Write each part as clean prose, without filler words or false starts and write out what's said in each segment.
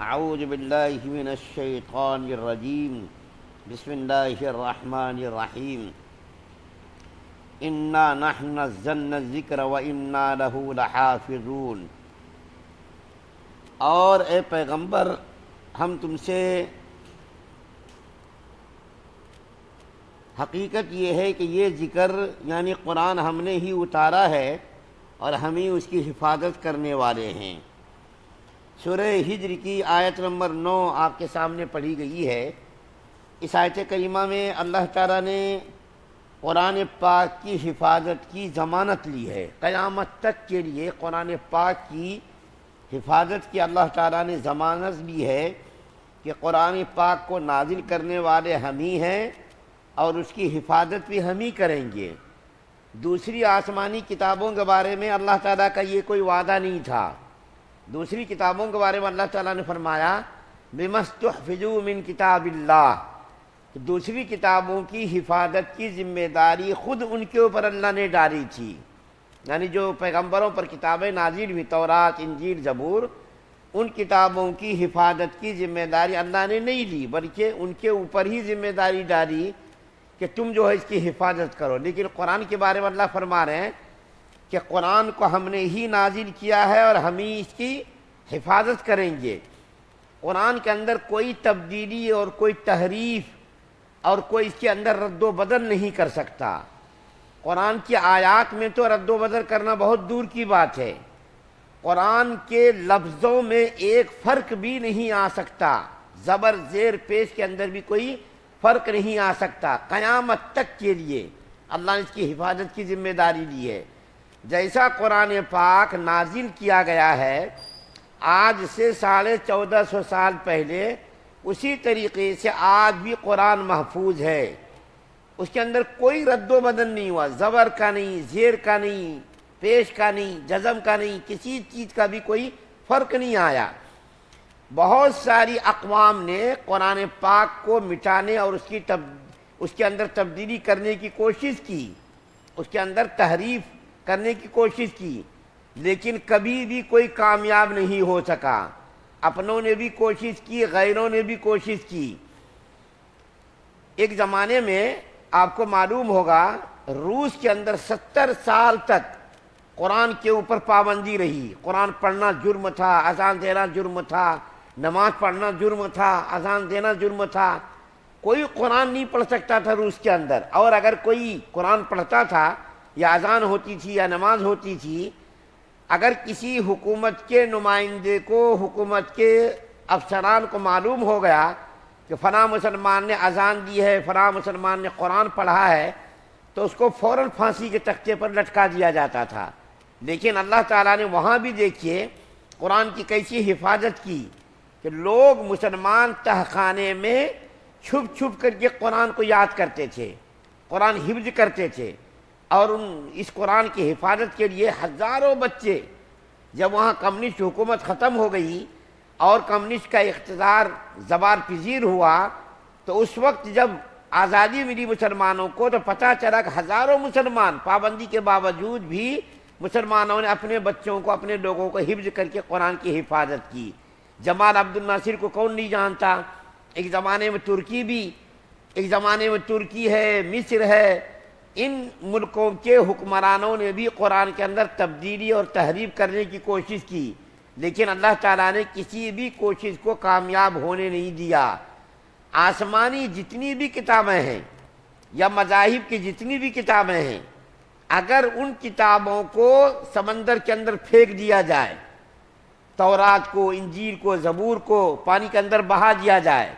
اعوذ باللہ من الشیطان الرجیم بسم اللہ الرحمن الرحیم انا نحن نزلنا الذکر وانا لہ لحافظون۔ اور اے پیغمبر ہم تم سے حقیقت یہ ہے کہ یہ ذکر یعنی قرآن ہم نے ہی اتارا ہے اور ہم ہی اس کی حفاظت کرنے والے ہیں۔ سورہ ہجر کی آیت نمبر 9 آپ کے سامنے پڑھی گئی ہے۔ اس آیت کریمہ میں اللہ تعالیٰ نے قرآن پاک کی حفاظت کی ضمانت لی ہے۔ قیامت تک کے لیے قرآن پاک کی حفاظت کی اللہ تعالیٰ نے ضمانت لی ہے کہ قرآن پاک کو نازل کرنے والے ہم ہی ہیں اور اس کی حفاظت بھی ہم ہی کریں گے۔ دوسری آسمانی کتابوں کے بارے میں اللہ تعالیٰ کا یہ کوئی وعدہ نہیں تھا۔ دوسری کتابوں کے بارے میں اللہ تعالیٰ نے فرمایا بِمَسْتُحْفِظُوا مِن کتاب اللہ، کہ دوسری کتابوں کی حفاظت کی ذمہ داری خود ان کے اوپر اللہ نے ڈالی تھی۔ یعنی جو پیغمبروں پر کتابیں نازل ہوئی، تورات، انجیل، زبور، ان کتابوں کی حفاظت کی ذمہ داری اللہ نے نہیں لی، بلکہ ان کے اوپر ہی ذمہ داری ڈالی کہ تم جو ہے اس کی حفاظت کرو۔ لیکن قرآن کے بارے میں اللہ فرما رہے ہیں کہ قرآن کو ہم نے ہی نازل کیا ہے اور ہم ہی اس کی حفاظت کریں گے۔ قرآن کے اندر کوئی تبدیلی اور کوئی تحریف اور کوئی اس کے اندر رد و بدل نہیں کر سکتا۔ قرآن کی آیات میں تو رد و بدل کرنا بہت دور کی بات ہے، قرآن کے لفظوں میں ایک فرق بھی نہیں آ سکتا، زبر زیر پیش کے اندر بھی کوئی فرق نہیں آ سکتا۔ قیامت تک کے لیے اللہ نے اس کی حفاظت کی ذمہ داری لی ہے۔ جیسا قرآن پاک نازل کیا گیا ہے آج سے 1450 سال پہلے، اسی طریقے سے آج بھی قرآن محفوظ ہے۔ اس کے اندر کوئی رد و بدل نہیں ہوا، زبر کا نہیں، زیر کا نہیں، پیش کا نہیں، جزم کا نہیں، کسی چیز کا بھی کوئی فرق نہیں آیا۔ بہت ساری اقوام نے قرآن پاک کو مٹانے اور اس کے اندر تبدیلی کرنے کی کوشش کی، اس کے اندر تحریف کرنے کی کوشش کی، لیکن کبھی بھی کوئی کامیاب نہیں ہو سکا۔ اپنوں نے بھی کوشش کی، غیروں نے بھی کوشش کی۔ ایک زمانے میں آپ کو معلوم ہوگا روس کے اندر 70 سال تک قرآن کے اوپر پابندی رہی۔ قرآن پڑھنا جرم تھا، اذان دینا جرم تھا، نماز پڑھنا جرم تھا، اذان دینا جرم تھا۔ کوئی قرآن نہیں پڑھ سکتا تھا روس کے اندر، اور اگر کوئی قرآن پڑھتا تھا یا اذان ہوتی تھی یا نماز ہوتی تھی، اگر کسی حکومت کے نمائندے کو، حکومت کے افسران کو معلوم ہو گیا کہ فلاں مسلمان نے اذان دی ہے، فلاں مسلمان نے قرآن پڑھا ہے، تو اس کو فوراً پھانسی کے تختے پر لٹکا دیا جاتا تھا۔ لیکن اللہ تعالیٰ نے وہاں بھی دیکھیے قرآن کی کیسی حفاظت کی کہ لوگ مسلمان تہخانے میں چھپ چھپ کر کے قرآن کو یاد کرتے تھے، قرآن حفظ کرتے تھے، اور اس قرآن کی حفاظت کے لیے ہزاروں بچے، جب وہاں کمیونسٹ حکومت ختم ہو گئی اور کمیونسٹ کا اقتدار زوال پذیر ہوا، تو اس وقت جب آزادی ملی مسلمانوں کو، تو پتہ چلا کہ ہزاروں مسلمان پابندی کے باوجود بھی مسلمانوں نے اپنے بچوں کو، اپنے لوگوں کو حفظ کر کے قرآن کی حفاظت کی۔ جمال عبد الناصر کو کون نہیں جانتا؟ ایک زمانے میں ترکی بھی، ایک زمانے میں ترکی ہے، مصر ہے، ان ملکوں کے حکمرانوں نے بھی قرآن کے اندر تبدیلی اور تحریف کرنے کی کوشش کی، لیکن اللہ تعالیٰ نے کسی بھی کوشش کو کامیاب ہونے نہیں دیا۔ آسمانی جتنی بھی کتابیں ہیں یا مذاہب کی جتنی بھی کتابیں ہیں، اگر ان کتابوں کو سمندر کے اندر پھینک دیا جائے، تورات کو، انجیل کو، زبور کو پانی کے اندر بہا دیا جائے،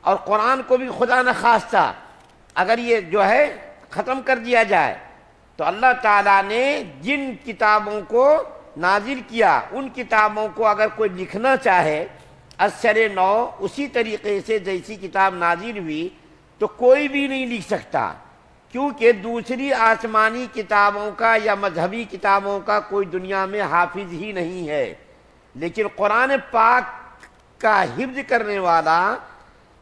اور قرآن کو بھی خدا نخواستہ اگر یہ جو ہے ختم کر دیا جائے، تو اللہ تعالیٰ نے جن کتابوں کو نازل کیا، ان کتابوں کو اگر کوئی لکھنا چاہے اثر نو اسی طریقے سے جیسی کتاب نازل ہوئی، تو کوئی بھی نہیں لکھ سکتا، کیونکہ دوسری آسمانی کتابوں کا یا مذہبی کتابوں کا کوئی دنیا میں حافظ ہی نہیں ہے۔ لیکن قرآن پاک کا حفظ کرنے والا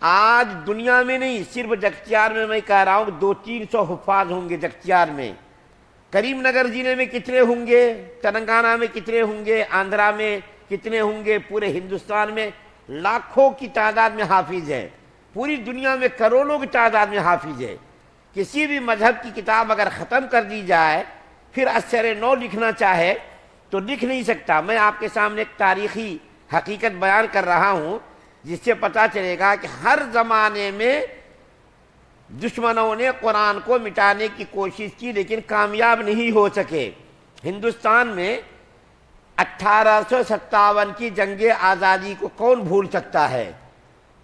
آج دنیا میں نہیں، صرف جگتیار میں کہہ رہا ہوں کہ 200-300 حفاظ ہوں گے جگتیار میں۔ کریم نگر ضلع میں کتنے ہوں گے، تلنگانہ میں کتنے ہوں گے، آندھرا میں کتنے ہوں گے، پورے ہندوستان میں لاکھوں کی تعداد میں حافظ ہے، پوری دنیا میں کروڑوں کی تعداد میں حافظ ہے۔ کسی بھی مذہب کی کتاب اگر ختم کر دی جائے پھر اثر نو لکھنا چاہے تو لکھ نہیں سکتا۔ میں آپ کے سامنے ایک تاریخی حقیقت بیان کر رہا ہوں جس سے پتہ چلے گا کہ ہر زمانے میں دشمنوں نے قرآن کو مٹانے کی کوشش کی لیکن کامیاب نہیں ہو سکے۔ ہندوستان میں 1857 کی جنگ آزادی کو کون بھول سکتا ہے؟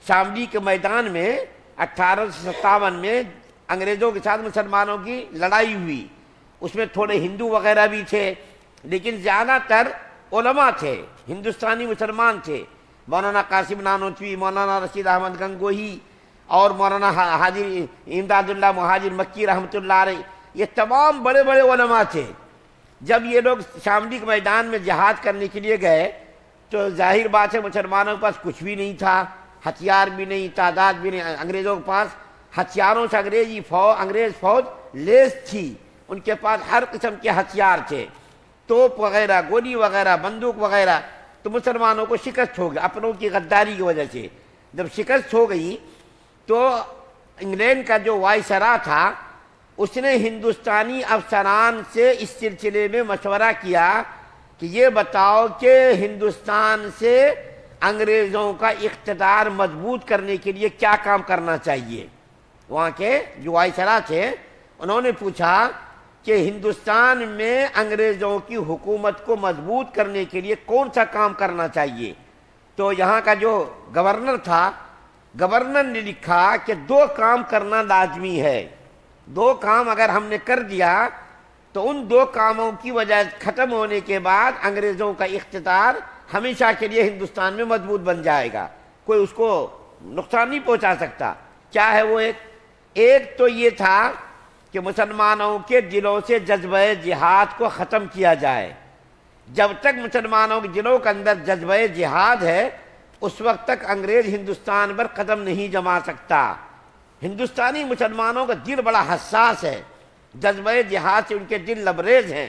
شاملی کے میدان میں 1857 میں انگریزوں کے ساتھ مسلمانوں کی لڑائی ہوئی، اس میں تھوڑے ہندو وغیرہ بھی تھے لیکن زیادہ تر علماء تھے، ہندوستانی مسلمان تھے۔ مولانا قاسم نانوتوی، مولانا رشید احمد گنگوہی اور مولانا حاجی امداد اللہ مہاجر مکی رحمۃ اللہ علیہ، یہ تمام بڑے بڑے علماء تھے۔ جب یہ لوگ شاملی کے میدان میں جہاد کرنے کے لیے گئے تو ظاہر بات ہے مسلمانوں کے پاس کچھ بھی نہیں تھا، ہتھیار بھی نہیں، تعداد بھی نہیں۔ انگریزوں کے پاس ہتھیاروں سے انگریز فوج لیس تھی، ان کے پاس ہر قسم کے ہتھیار تھے، توپ وغیرہ، گولی وغیرہ، بندوق وغیرہ۔ تو مسلمانوں کو شکست ہو گئی اپنوں کی غداری کی وجہ سے۔ جب شکست ہو گئی تو انگلینڈ کا جو وائسرا تھا اس نے ہندوستانی افسران سے اس سلسلے میں مشورہ کیا کہ یہ بتاؤ کہ ہندوستان سے انگریزوں کا اقتدار مضبوط کرنے کے لیے کیا کام کرنا چاہیے۔ وہاں کے جو وائسرا تھے انہوں نے پوچھا کہ ہندوستان میں انگریزوں کی حکومت کو مضبوط کرنے کے لیے کون سا کام کرنا چاہیے۔ تو یہاں کا جو گورنر تھا، گورنر نے لکھا کہ 2 کام کرنا لازمی ہے، 2 کام اگر ہم نے کر دیا تو ان 2 کاموں کی وجہ ختم ہونے کے بعد انگریزوں کا اقتدار ہمیشہ کے لیے ہندوستان میں مضبوط بن جائے گا، کوئی اس کو نقصان نہیں پہنچا سکتا۔ کیا ہے وہ؟ ایک تو یہ تھا کہ مسلمانوں کے دلوں سے جذبہ جہاد کو ختم کیا جائے۔ جب تک مسلمانوں کے دلوں کے اندر جذبہ جہاد ہے اس وقت تک انگریز ہندوستان پر قدم نہیں جما سکتا۔ ہندوستانی مسلمانوں کا دل بڑا حساس ہے، جذبہ جہاد سے ان کے دل لبریز ہیں،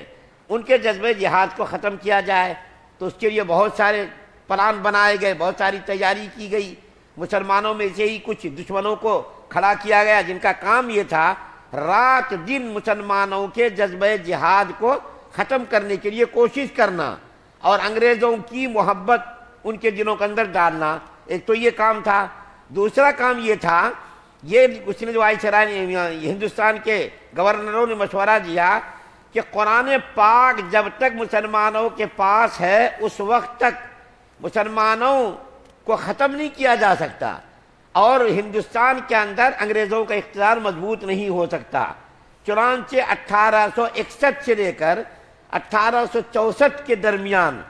ان کے جذبہ جہاد کو ختم کیا جائے تو اس کے لیے بہت سارے پلان بنائے گئے، بہت ساری تیاری کی گئی۔ مسلمانوں میں سے ہی کچھ دشمنوں کو کھڑا کیا گیا جن کا کام یہ تھا رات دن مسلمانوں کے جذبہ جہاد کو ختم کرنے کے لیے کوشش کرنا اور انگریزوں کی محبت ان کے دلوں کے اندر ڈالنا۔ ایک تو یہ کام تھا۔ دوسرا کام یہ تھا، یہ اس نے جو وائسرا نے ہندوستان کے گورنروں نے مشورہ دیا کہ قرآن پاک جب تک مسلمانوں کے پاس ہے اس وقت تک مسلمانوں کو ختم نہیں کیا جا سکتا اور ہندوستان کے اندر انگریزوں کا اقتدار مضبوط نہیں ہو سکتا۔ چنانچہ 1861 سے لے کر 1864 کے درمیان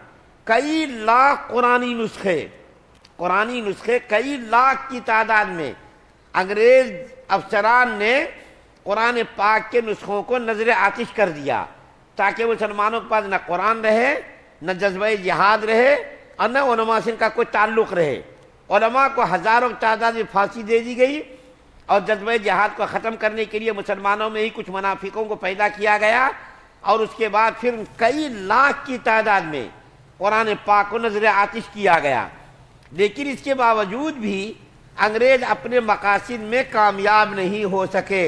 کئی لاکھ قرآنی نسخے کئی لاکھ کی تعداد میں انگریز افسران نے قرآن پاک کے نسخوں کو نظر آتش کر دیا تاکہ مسلمانوں کے پاس نہ قرآن رہے، نہ جذبہ جہاد رہے اور نہ علماء سے ان کا کوئی تعلق رہے۔ علماء کو ہزاروں تعداد میں پھانسی دے دی گئی اور جذبہ جہاد کو ختم کرنے کے لیے مسلمانوں میں ہی کچھ منافقوں کو پیدا کیا گیا اور اس کے بعد پھر کئی لاکھ کی تعداد میں قرآن پاک کو نظر آتش کیا گیا۔ لیکن اس کے باوجود بھی انگریز اپنے مقاصد میں کامیاب نہیں ہو سکے۔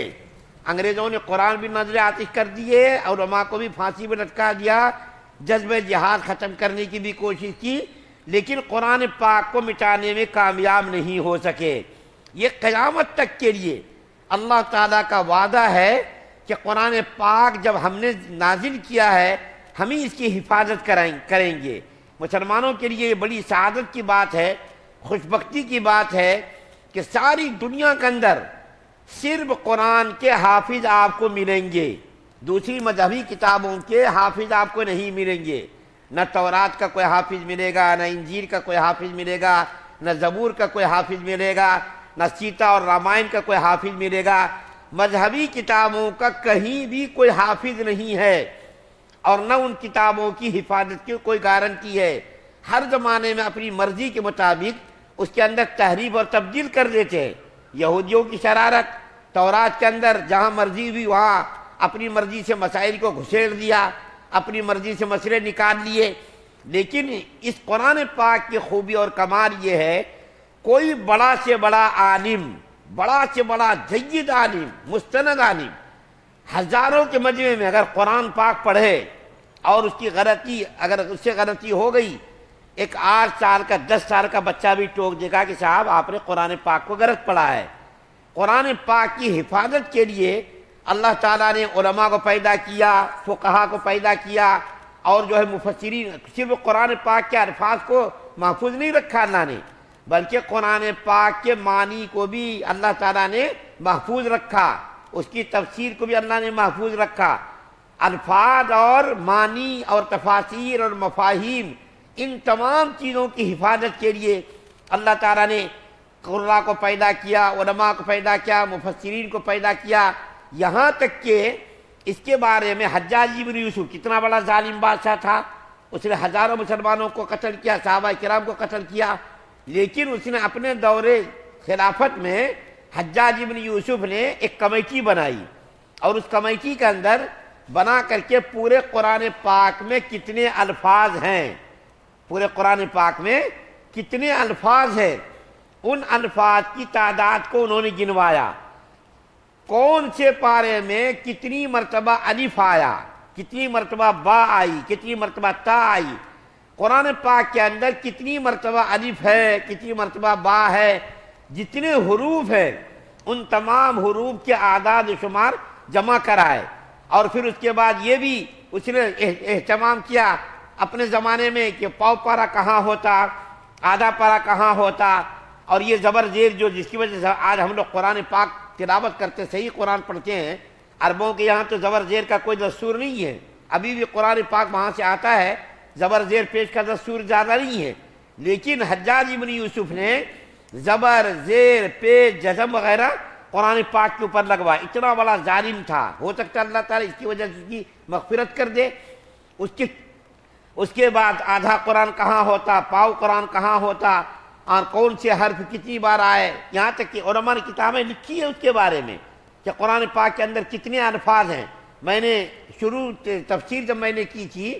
انگریزوں نے قرآن بھی نظر آتش کر دیے، علماء کو بھی پھانسی پہ لٹکا دیا، جذبہ جہاد ختم کرنے کی بھی کوشش کی لیکن قرآن پاک کو مٹانے میں کامیاب نہیں ہو سکے۔ یہ قیامت تک کے لیے اللہ تعالیٰ کا وعدہ ہے کہ قرآن پاک جب ہم نے نازل کیا ہے ہم ہی اس کی حفاظت کریں گے۔ مسلمانوں کے لیے یہ بڑی سعادت کی بات ہے، خوشبختی کی بات ہے کہ ساری دنیا کے اندر صرف قرآن کے حافظ آپ کو ملیں گے، دوسری مذہبی کتابوں کے حافظ آپ کو نہیں ملیں گے۔ نہ تورات کا کوئی حافظ ملے گا، نہ انجیل کا کوئی حافظ ملے گا، نہ زبور کا کوئی حافظ ملے گا، نہ سیتا اور رامائن کا کوئی حافظ ملے گا۔ مذہبی کتابوں کا کہیں بھی کوئی حافظ نہیں ہے اور نہ ان کتابوں کی حفاظت کی کوئی گارنٹی ہے۔ ہر زمانے میں اپنی مرضی کے مطابق اس کے اندر تحریف اور تبدیل کر دیتے ہیں۔ یہودیوں کی شرارت، تورات کے اندر جہاں مرضی ہوئی وہاں اپنی مرضی سے مسائل کو گھسیڑ دیا، اپنی مرضی سے مسئلے نکال لیے۔ لیکن اس قرآن پاک کی خوبی اور کمال یہ ہے، کوئی بڑا سے بڑا عالم، بڑا سے بڑا جید عالم، مستند عالم، ہزاروں کے مجمع میں اگر قرآن پاک پڑھے اور اس کی غلطی، اگر اس سے غلطی ہو گئی، ایک 8 سال کا 10 سال کا بچہ بھی ٹوک دے گا کہ صاحب آپ نے قرآن پاک کو غلط پڑھا ہے۔ قرآن پاک کی حفاظت کے لیے اللہ تعالیٰ نے علماء کو پیدا کیا، فقہا کو پیدا کیا، اور جو ہے مفسرین، صرف قرآن پاک کے الفاظ کو محفوظ نہیں رکھا اللہ نے، بلکہ قرآن پاک کے معنی کو بھی اللہ تعالیٰ نے محفوظ رکھا، اس کی تفسیر کو بھی اللہ نے محفوظ رکھا۔ الفاظ اور معنی اور تفاسیر اور مفاہیم، ان تمام چیزوں کی حفاظت کے لیے اللہ تعالیٰ نے قراء کو پیدا کیا، علماء کو پیدا کیا، مفسرین کو پیدا کیا، یہاں تک کہ اس کے بارے میں حجاج بن یوسف کتنا بڑا ظالم بادشاہ تھا، اس نے ہزاروں مسلمانوں کو قتل کیا، صحابہ کرام کو قتل کیا، لیکن اس نے اپنے دور خلافت میں حجاج بن یوسف نے ایک کمیٹی بنائی، اور اس کمیٹی کے اندر بنا کر کے پورے قرآن پاک میں کتنے الفاظ ہیں، پورے قرآن پاک میں کتنے الفاظ ہیں، ان الفاظ کی تعداد کو انہوں نے گنوایا، کون سے پارے میں کتنی مرتبہ الف آیا، کتنی مرتبہ با آئی، کتنی مرتبہ تا آئی، قرآن پاک کے اندر کتنی مرتبہ الف ہے، کتنی مرتبہ با ہے، جتنے حروف ہیں ان تمام حروف کے اعداد و شمار جمع کرائے، اور پھر اس کے بعد یہ بھی اس نے اہتمام کیا اپنے زمانے میں کہ پاؤ پارا کہاں ہوتا، آدھا پارا کہاں ہوتا، اور یہ زبر زیر جو جس کی وجہ سے آج ہم لوگ قرآن پاک تلاوت کرتے، صحیح قرآن پڑھتے ہیں، عربوں کے یہاں تو زبر زیر کا کوئی دستور نہیں ہے، ابھی بھی قرآن پاک وہاں سے آتا ہے، زبر زیر پیش کا دستور زیادہ نہیں ہے، لیکن حجاج بن یوسف نے زبر زیر پیش جزم وغیرہ قرآن پاک کے اوپر لگوا، اتنا بڑا ظالم تھا، ہو سکتا ہے اللہ تعالیٰ اس کی وجہ سے اس کی مغفرت کر دے۔ اس کے بعد آدھا قرآن کہاں ہوتا، پاؤ قرآن کہاں ہوتا، اور کون سے حرف کتنی بار آئے، یہاں تک کہ علماء نے کتابیں لکھی ہیں اس کے بارے میں کہ قرآن پاک کے اندر کتنے الفاظ ہیں۔ میں نے شروع تفسیر جب میں نے کی تھی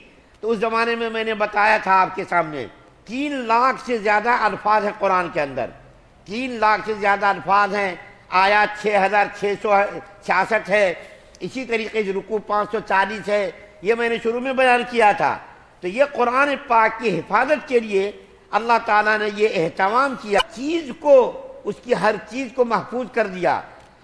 تو اس زمانے میں میں نے بتایا تھا آپ کے سامنے 3 لاکھ سے زیادہ الفاظ ہیں قرآن کے اندر، 3 لاکھ سے زیادہ الفاظ ہیں، آیات 6666 ہے، اسی طریقے سے رکوع 540 ہے، یہ میں نے شروع میں بیان کیا تھا۔ تو یہ قرآن پاک کی حفاظت کے لیے اللہ تعالیٰ نے یہ اہتمام کیا، چیز کو، اس کی ہر چیز کو محفوظ کر دیا،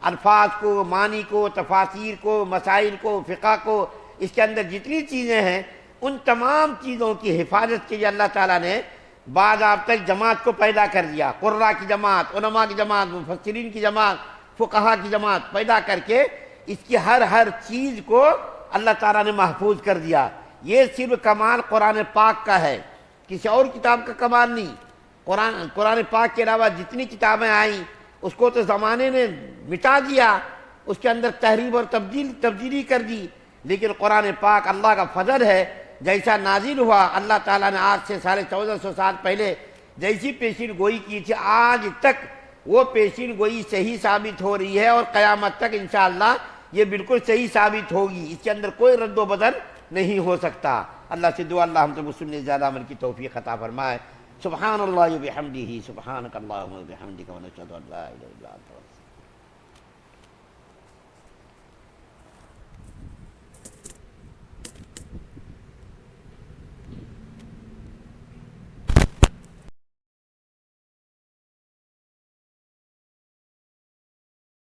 الفاظ کو، معنی کو، تفاسیر کو، مسائل کو، فقہ کو، اس کے اندر جتنی چیزیں ہیں ان تمام چیزوں کی حفاظت کے لیے اللہ تعالیٰ نے بعد آپ تک جماعت کو پیدا کر دیا، قراء کی جماعت، علماء کی جماعت، مفسرین کی جماعت، فقہا کی جماعت پیدا کر کے اس کی ہر چیز کو اللہ تعالیٰ نے محفوظ کر دیا۔ یہ صرف کمال قرآن پاک کا ہے، کسی اور کتاب کا کمال نہیں۔ قرآن پاک کے علاوہ جتنی کتابیں آئیں اس کو تو زمانے نے مٹا دیا، اس کے اندر تحریف اور تبدیلی کر دی، لیکن قرآن پاک اللہ کا فضل ہے، جیسا نازل ہوا اللہ تعالیٰ نے آج سے 1450 سال پہلے جیسی پیشین گوئی کی تھی، آج تک وہ پیشین گوئی صحیح ثابت ہو رہی ہے، اور قیامت تک انشاءاللہ یہ بالکل صحیح ثابت ہوگی، اس کے اندر کوئی رد و بدل نہیں ہو سکتا۔ اللہ سے دعا اللہ ہم تو سننے زیادہ عمل کی توفیق عطا فرمائے۔ سبحان اللہ و بحمدہ، سبحانک اللہم و بحمدک، ونشہد ان لا الہ الا انت۔